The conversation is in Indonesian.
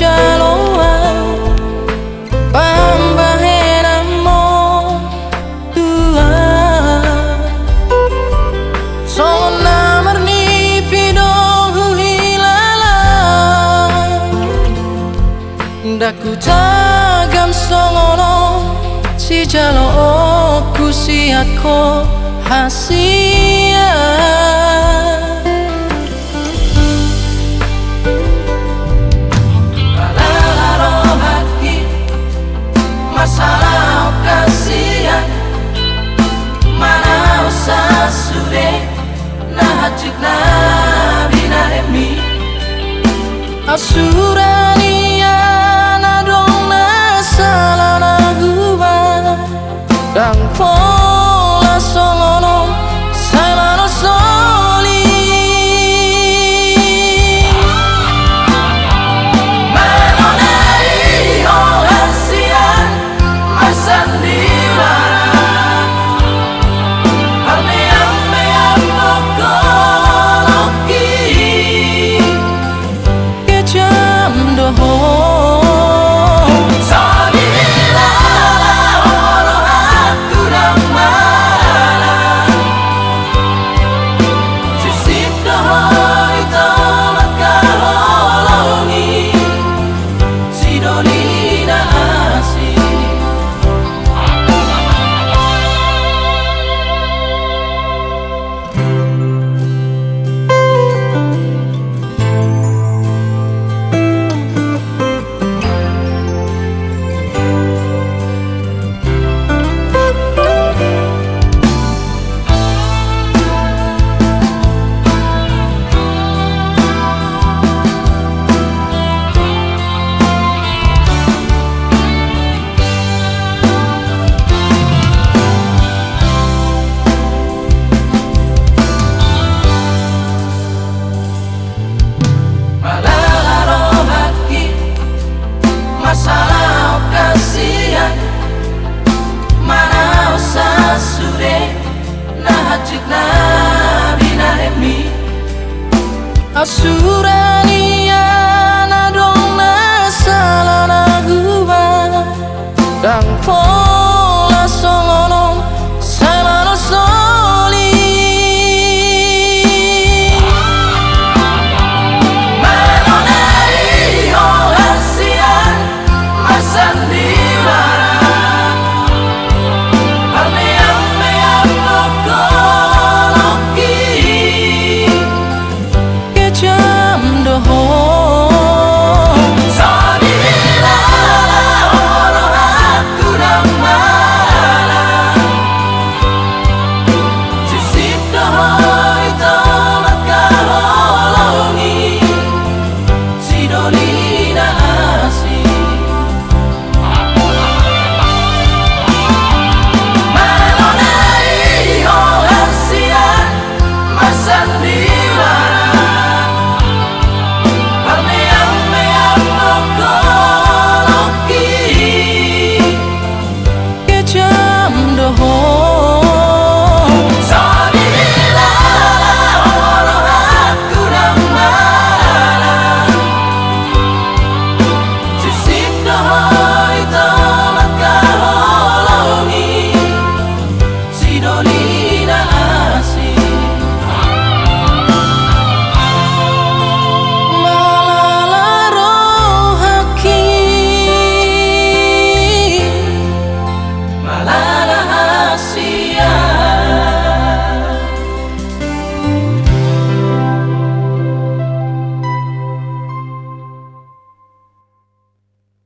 jaloa pambahen mo tua sona marni pidong hilala daku tagam songono si jalo ku si ako hasia masalah kasihan mana usah sudah nahajik nabina emi asurania nadong nasalah naguba dang pola songono salano soli menonai olasian sandira ame bokoloki kejam doho sandira olo aku dang mana sisip doho itu makalolongi sidolina asih masalah kasihan mana usah sudah nahajik nabina emi asurania nadong nasalah naguba dang pola songono salano soli menonai olasian sandira ame bokoloki kejam doho sandira olo aku dang mana sisip doho itu makalolongi sidolina asih sandira ame bokoloki kejam doho